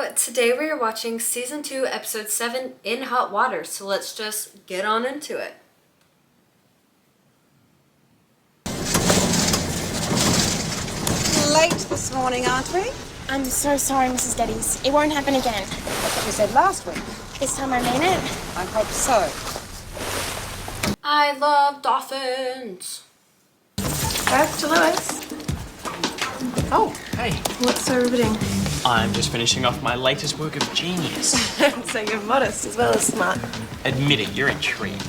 So today we are watching Season 2, Episode 7, In Hot Water. So let's just get on into it. Late this morning, aren't we? I'm so sorry, Mrs. Geddes. It won't happen again. That's what you said last week. This time I mean it. I hope so. I love dolphins. Back to Lewis. Oh, hey. What's so riveting? I'm just finishing off my latest work of genius. So you're modest as well as smart. Admit it, you're intrigued.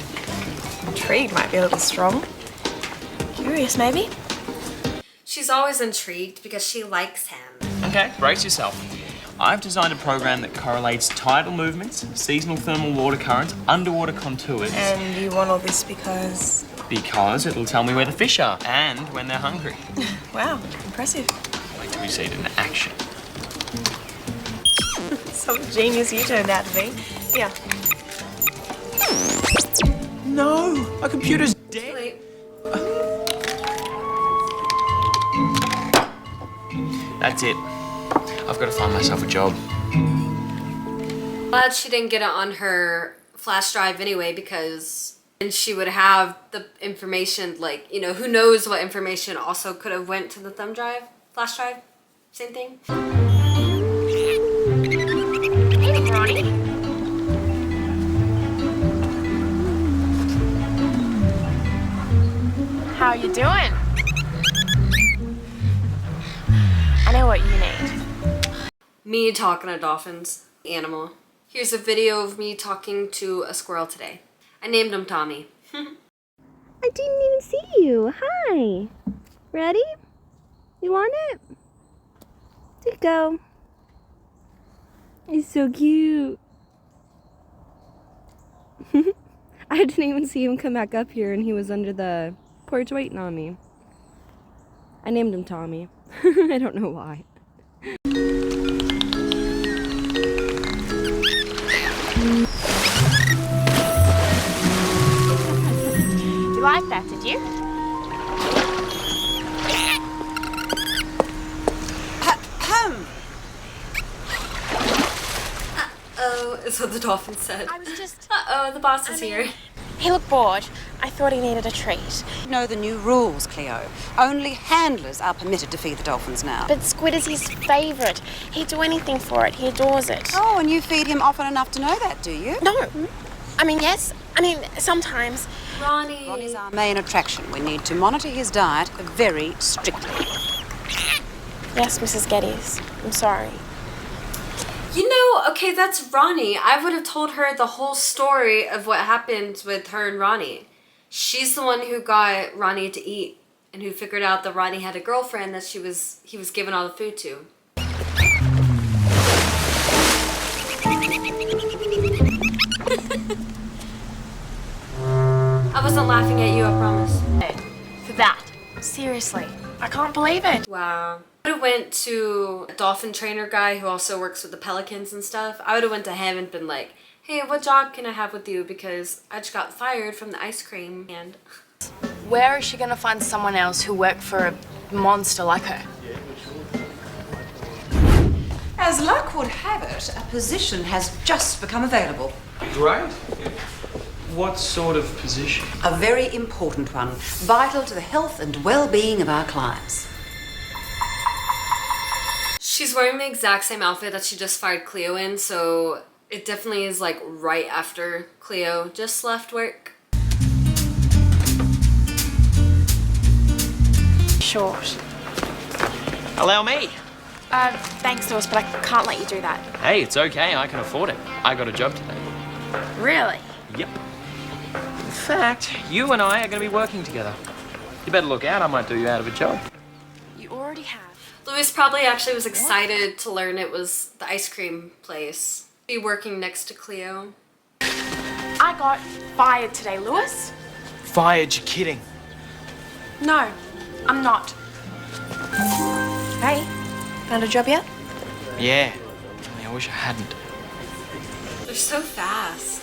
Intrigued might be a little strong. Curious, maybe? She's always intrigued because she likes him. Okay, brace yourself. I've designed a program that correlates tidal movements, seasonal thermal water currents, underwater contours. And you want all this because... Because it'll tell me where the fish are and when they're hungry. Wow, impressive. Wait till we see it in action. Some genius you turned out to be. Yeah. No, my computer's dead. Wait. That's it. I've got to find myself a job. Glad she didn't get it on her flash drive anyway, because then she would have the information, like, you know, who knows what information also could have went to the flash drive, same thing. Hey, Ronnie. How you doing? I know what you need. Me talking to dolphins, animal. Here's a video of me talking to a squirrel today. I named him Tommy. I didn't even see you. Hi. Ready? You want it? There you go. He's so cute. I didn't even see him come back up here, and he was under the porch waiting on me. I named him Tommy. I don't know why. You like that, did you? Uh-oh, is what the dolphin said. I was just... Uh-oh, the boss is here. He looked bored. I thought he needed a treat. You know the new rules, Cleo. Only handlers are permitted to feed the dolphins now. But squid is his favourite. He'd do anything for it. He adores it. Oh, and you feed him often enough to know that, do you? No. I mean, yes. I mean, sometimes. Ronnie. Ronnie's our main attraction. We need to monitor his diet very strictly. Yes, Mrs. Geddes. I'm sorry. You know, okay, that's Ronnie. I would have told her the whole story of what happened with her and Ronnie. She's the one who got Ronnie to eat and who figured out that Ronnie had a girlfriend that he was giving all the food to. I wasn't laughing at you, I promise. For that. Seriously. I can't believe it. Wow. I would have went to a dolphin trainer guy who also works with the pelicans and stuff. I would have went to him and been like, hey, what job can I have with you? Because I just got fired from the ice cream and... Where is she going to find someone else who worked for a monster like her? As luck would have it, a position has just become available. Great. What sort of position? A very important one, vital to the health and well-being of our clients. She's wearing the exact same outfit that she just fired Cleo in, so it definitely is like right after Cleo just left work. Short. Allow me. Thanks, Lewis, but I can't let you do that. Hey, it's okay. I can afford it. I got a job today. Really? Yep. In fact, you and I are going to be working together. You better look out. I might do you out of a job. You already have. Louis probably actually was excited to learn it was the ice cream place. Be working next to Cleo. I got fired today, Lewis. Fired? You're kidding. No, I'm not. Hey, found a job yet? Yeah. I wish I hadn't. They're so fast.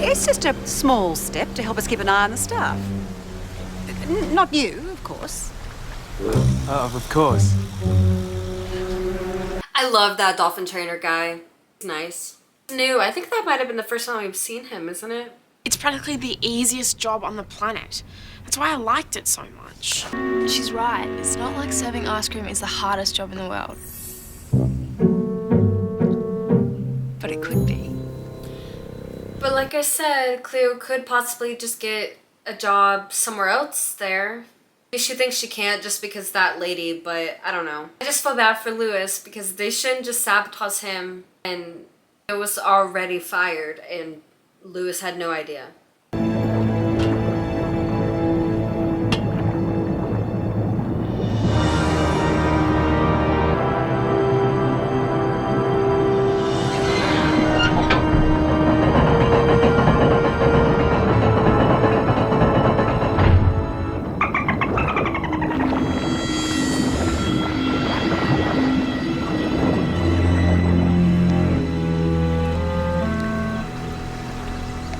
It's just a small step to help us keep an eye on the staff. Not you, of course. Of course. I love that dolphin trainer guy. He's nice. New. I think that might have been the first time we've seen him, isn't it? It's practically the easiest job on the planet. That's why I liked it so much. She's right. It's not like serving ice cream is the hardest job in the world. But it could be. But like I said, Cleo could possibly just get a job somewhere else there. Maybe she thinks she can't just because that lady, but I don't know. I just feel bad for Lewis because they shouldn't just sabotage him, and it was already fired and Lewis had no idea.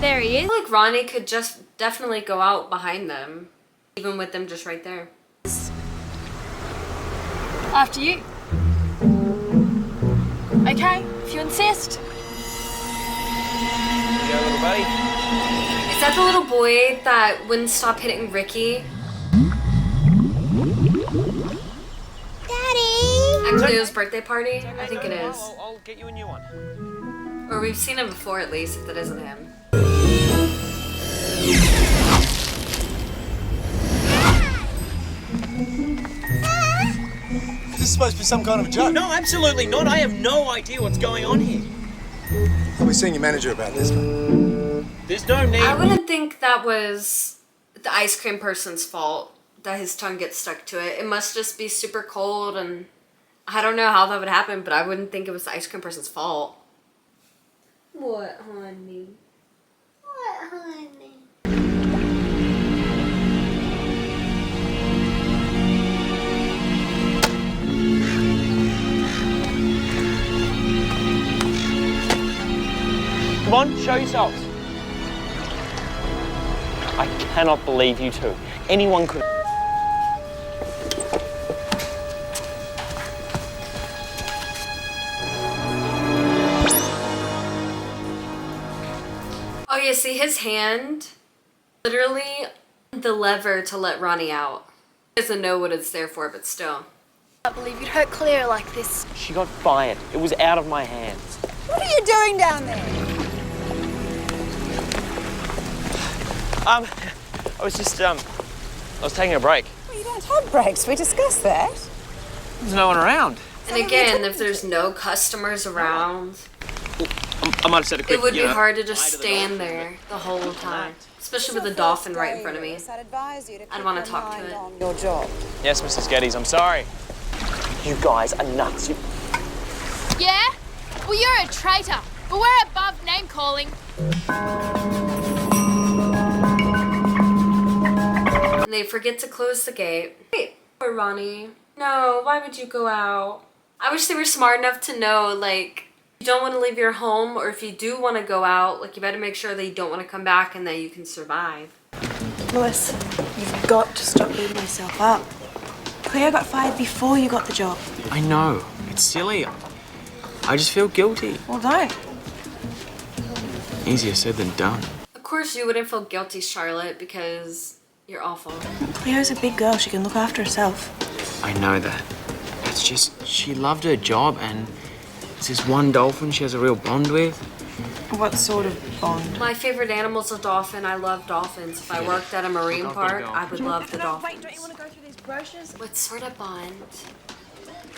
There he I is. feel like Ronnie could just definitely go out behind them, even with them just right there. After you. Okay, if you insist. Yeah, little buddy. Is that the little boy that wouldn't stop hitting Ricky? Daddy! At Cleo's birthday party? I think it is. I'll get you a new one. Or we've seen him before at least, if that isn't him. Is this supposed to be some kind of a joke? No, absolutely not. I have no idea what's going on here. I'll be seeing your manager about this, man. There's no need. I wouldn't think that was the ice cream person's fault that his tongue gets stuck to it. It must just be super cold, and I don't know how that would happen, but I wouldn't think it was the ice cream person's fault. What, honey? What, honey? Come on, show yourselves. I cannot believe you two. Anyone could. Oh yeah, see his hand, literally the lever to let Ronnie out. He doesn't know what it's there for, but still. I can't believe you'd hurt Cleo like this. She got fired. It was out of my hands. What are you doing down there? I was just, I was taking a break. Well, you don't have breaks. We discussed that. There's no one around. And again, if there's no customers around, I might have said a quick, it would be you know, hard to just hi to the stand dolphin. there the whole time. Especially with a dolphin right in front of me. I'd want to talk to it. Your job. Yes, Mrs. Geddes, I'm sorry. You guys are nuts. Yeah? Well, you're a traitor, but we're above name calling. And they forget to close the gate. Wait, poor Ronnie. No, why would you go out? I wish they were smart enough to know, like, you don't want to leave your home, or if you do want to go out, like, you better make sure that you don't want to come back and that you can survive. Lewis, you've got to stop beating yourself up. Cleo got fired before you got the job. I know. It's silly. I just feel guilty. Well, don't. Easier said than done. Of course you wouldn't feel guilty, Charlotte, because you're awful. Cleo's a big girl. She can look after herself. I know that. It's just, she loved her job, and it's this one dolphin she has a real bond with. What sort of bond? My favorite animal's a dolphin. I love dolphins. If I worked at a marine I'll park, go. I would love the dolphins. Wait, don't you want to go through these brochures? What sort of bond?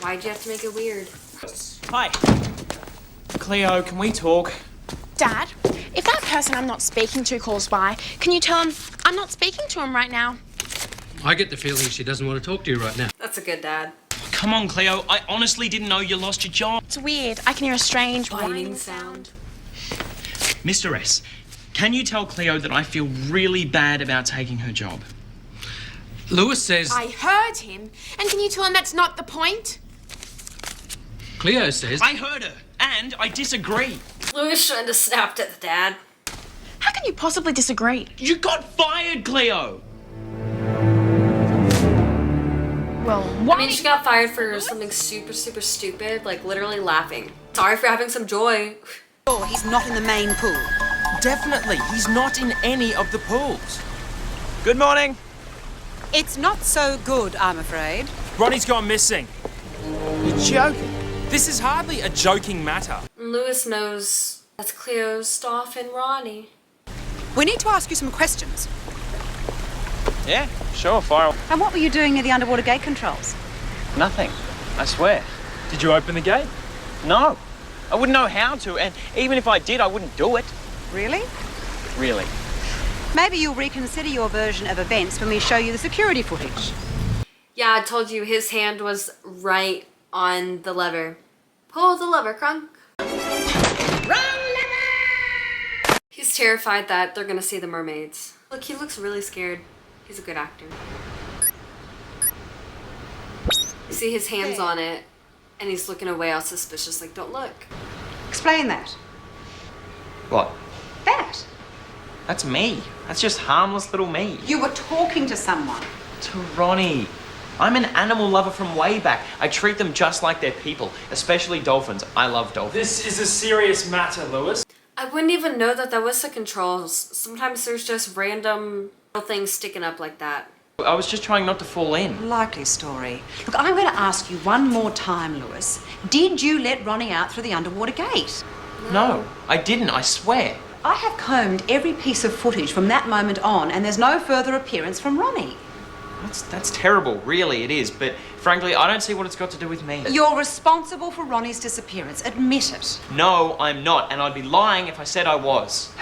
Why'd you have to make it weird? Hi. Cleo, can we talk? Dad, if that person I'm not speaking to calls by, can you tell him I'm not speaking to him right now? I get the feeling she doesn't want to talk to you right now. That's a good dad. Come on, Cleo. I honestly didn't know you lost your job. It's weird. I can hear a strange Whining sound. Mr. S, can you tell Cleo that I feel really bad about taking her job? Lewis says... I heard him. And can you tell him that's not the point? Cleo says... I heard her, and I disagree. Louis shouldn't have snapped at the dad. How can you possibly disagree? You got fired, Cleo. Well, I mean, she got fired for something super, super stupid, like literally laughing. Sorry for having some joy. Oh, he's not in the main pool. Definitely, he's not in any of the pools. Good morning. It's not so good, I'm afraid. Ronnie's gone missing. You're joking. This is hardly a joking matter. Lewis knows that's Cleo's Stoff and Ronnie. We need to ask you some questions. Yeah, sure, fire. And what were you doing near the underwater gate controls? Nothing, I swear. Did you open the gate? No, I wouldn't know how to, and even if I did, I wouldn't do it. Really? Really. Maybe you'll reconsider your version of events when we show you the security footage. Yeah, I told you his hand was right on the lever. Pull the lever, Crunk. He's terrified that they're gonna see the mermaids. Look, he looks really scared. He's a good actor. You see his hands on it, and he's looking away all suspicious, like, don't look. Explain that. What? That. That's me. That's just harmless little me. You were talking to someone. To Ronnie. I'm an animal lover from way back. I treat them just like they're people, especially dolphins. I love dolphins. This is a serious matter, Lewis. I wouldn't even know that that was the controls. Sometimes there's just random little things sticking up like that. I was just trying not to fall in. Likely story. Look, I'm going to ask you one more time, Lewis. Did you let Ronnie out through the underwater gate? No, I didn't, I swear. I have combed every piece of footage from that moment on, and there's no further appearance from Ronnie. That's terrible, really, it is. But frankly, I don't see what it's got to do with me. You're responsible for Ronnie's disappearance. Admit it. No, I'm not, and I'd be lying if I said I was.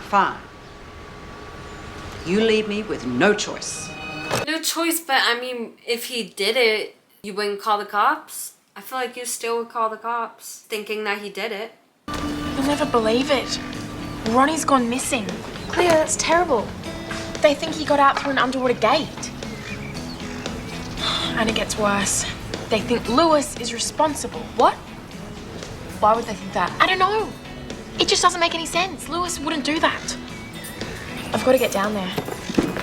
Fine. You leave me with no choice. No choice, but I mean, if he did it, you wouldn't call the cops? I feel like you still would call the cops, thinking that he did it. You'll never believe it. Ronnie's gone missing. Cleo, that's terrible. They think he got out through an underwater gate. And it gets worse. They think Lewis is responsible. What? Why would they think that? I don't know. It just doesn't make any sense. Lewis wouldn't do that. I've got to get down there.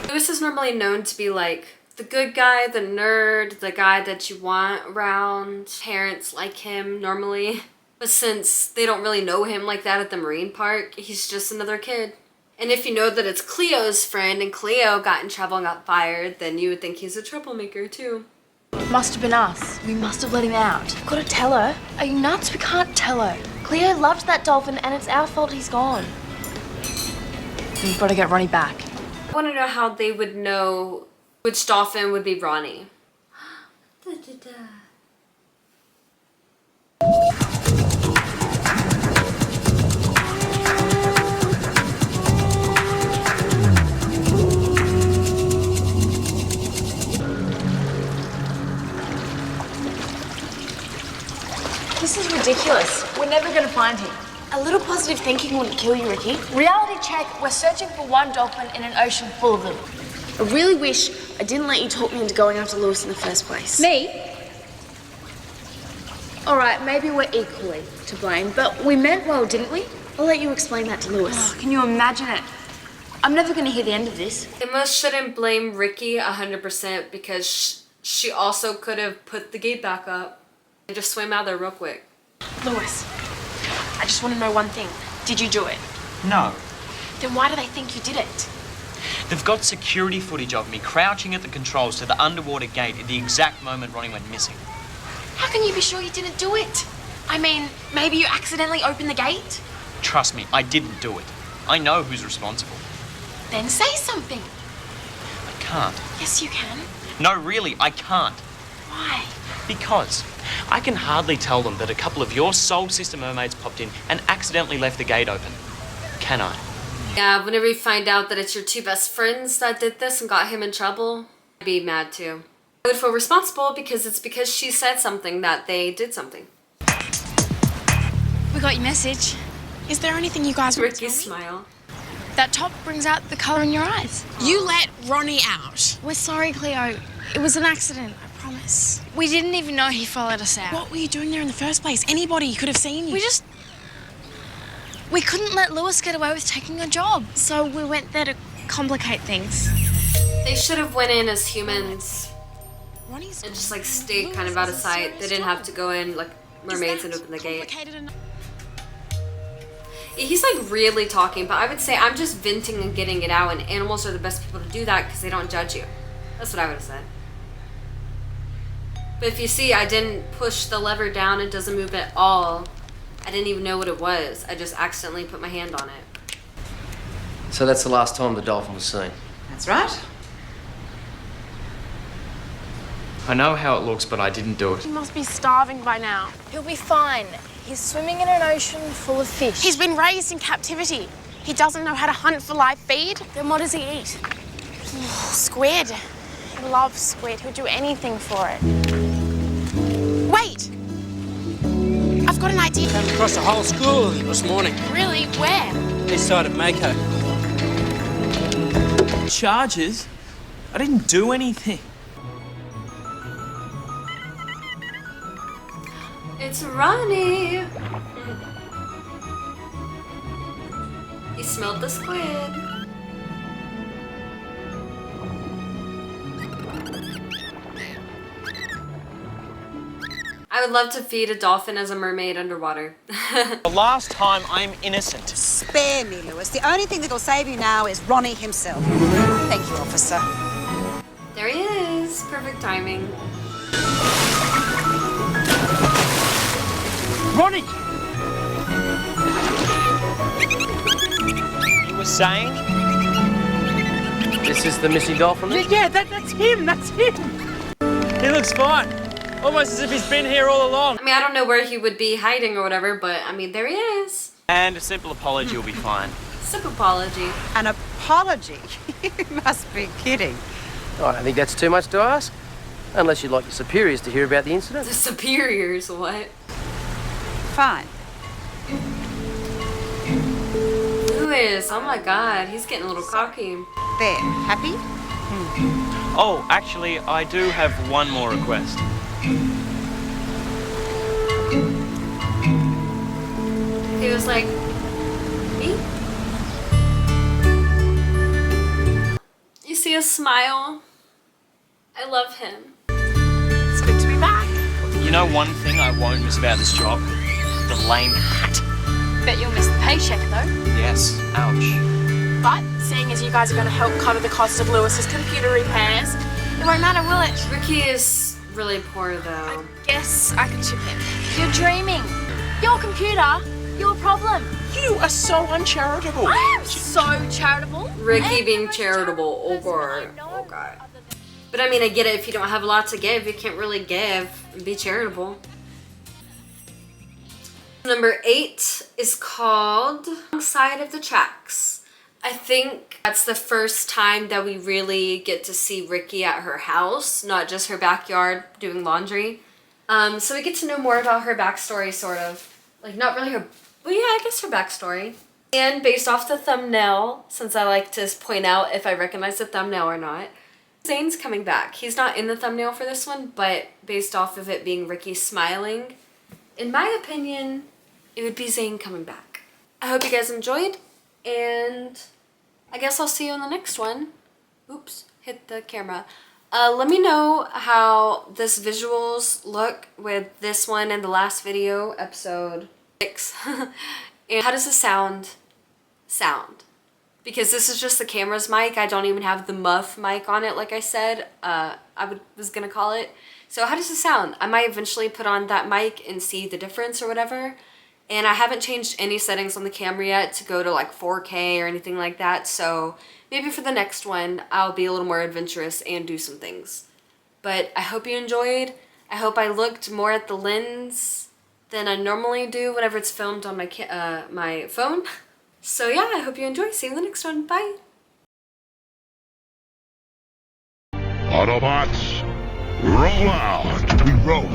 Lewis is normally known to be like the good guy, the nerd, the guy that you want around. Parents like him normally. But since they don't really know him like that at the marine park, he's just another kid. And if you know that it's Cleo's friend and Cleo got in trouble and got fired, then you would think he's a troublemaker too. Must have been us. We must have let him out. We've got to tell her. Are you nuts? We can't tell her. Cleo loved that dolphin and it's our fault he's gone. We've got to get Ronnie back. I want to know how they would know which dolphin would be Ronnie. This is ridiculous. We're never going to find him. A little positive thinking wouldn't kill you, Ricky. Reality check, we're searching for one dolphin in an ocean full of them. I really wish I didn't let you talk me into going after Lewis in the first place. Me? All right, maybe we're equally to blame, but we meant well, didn't we? I'll let you explain that to Lewis. Oh, can you imagine it? I'm never going to hear the end of this. Emma shouldn't blame Ricky 100% because she also could have put the gate back up and just swam out there real quick. Lewis, I just want to know one thing. Did you do it? No. Then why do they think you did it? They've got security footage of me crouching at the controls to the underwater gate at the exact moment Ronnie went missing. How can you be sure you didn't do it? I mean, maybe you accidentally opened the gate? Trust me, I didn't do it. I know who's responsible. Then say something. I can't. Yes, you can. No, really, I can't. Why? Because I can hardly tell them that a couple of your soul sister mermaids popped in and accidentally left the gate open. Can I? Yeah, whenever you find out that it's your two best friends that did this and got him in trouble, I'd be mad too. I would feel responsible because it's because she said something that they did something. We got your message. Is there anything you guys want to Ricky's tell me? smile. That top brings out the colour in your eyes. You let Ronnie out. We're sorry, Cleo. It was an accident, I promise. We didn't even know he followed us out. What were you doing there in the first place? Anybody could have seen you. We couldn't let Lewis get away with taking a job, so we went there to complicate things. They should have went in as humans. Ronnie's and just like stayed kind of out of sight. They didn't have to go in like mermaids and open the gate. He's like really talking, but I would say I'm just venting and getting it out, and animals are the best people to do that because they don't judge you. That's what I would have said. But if you see, I didn't push the lever down. It doesn't move at all. I didn't even know what it was. I just accidentally put my hand on it. So that's the last time the dolphin was seen? That's right. I know how it looks, but I didn't do it. He must be starving by now. He'll be fine. He's swimming in an ocean full of fish. He's been raised in captivity. He doesn't know how to hunt for live feed. Then what does he eat? Squid. He loves squid. He'll do anything for it. Wait! I've got an idea. Came across the whole school this morning. Really? Where? This side of Mako. Charges? I didn't do anything. It's Ronnie. He smelled the squid. I would love to feed a dolphin as a mermaid underwater. The last time, I'm innocent. Spare me, Lewis. The only thing that'll save you now is Ronnie himself. Thank you, officer. There he is. Perfect timing. Ronnie! You were saying? This is the missing dolphin? Yeah, that's him. That's him. He looks fine. Almost as if he's been here all along. I mean, I don't know where he would be hiding or whatever, but I mean, there he is. And a simple apology will be fine. Simple apology. An apology? You must be kidding. I don't think that's too much to ask. Unless you'd like your superiors to hear about the incident. The superiors, what? Fine. Lewis, oh my god, he's getting a little cocky. There, happy? Oh, actually, I do have one more request. He was like, me? You see a smile? I love him. It's good to be back. You know one thing I won't miss about this job? The lame hat. Bet you'll miss the paycheck, though. Yes, ouch. But seeing as you guys are going to help cover the cost of Lewis's computer repairs, it won't matter, will it? Ricky is really poor, though. Guess I can chip in. You're dreaming. Your computer, your problem. You are so uncharitable. I am so charitable. Ricky being charitable, oh god. Oh god. But I mean, I get it. If you don't have a lot to give, you can't really give and be charitable. Number 8 is called Side of the Tracks. I think that's the first time that we really get to see Ricky at her house, not just her backyard doing laundry. So we get to know more about her backstory, sort of. Like, not really her, well, yeah, I guess her backstory. And based off the thumbnail, since I like to point out if I recognize the thumbnail or not, Zane's coming back. He's not in the thumbnail for this one, but based off of it being Ricky smiling, in my opinion, it would be Zane coming back. I hope you guys enjoyed, and I guess I'll see you in the next one. Oops, hit the camera. Let me know how this visuals look with this one and the last video, episode 6. And how does the sound? Because this is just the camera's mic. I don't even have the muff mic on it, like I said. was gonna call it. So how does it sound? I might eventually put on that mic and see the difference or whatever. And I haven't changed any settings on the camera yet to go to like 4K or anything like that. So maybe for the next one, I'll be a little more adventurous and do some things. But I hope you enjoyed. I hope I looked more at the lens than I normally do whenever it's filmed on my my phone. So yeah, I hope you enjoy. See you in the next one. Bye. Autobots, roll out. We roll.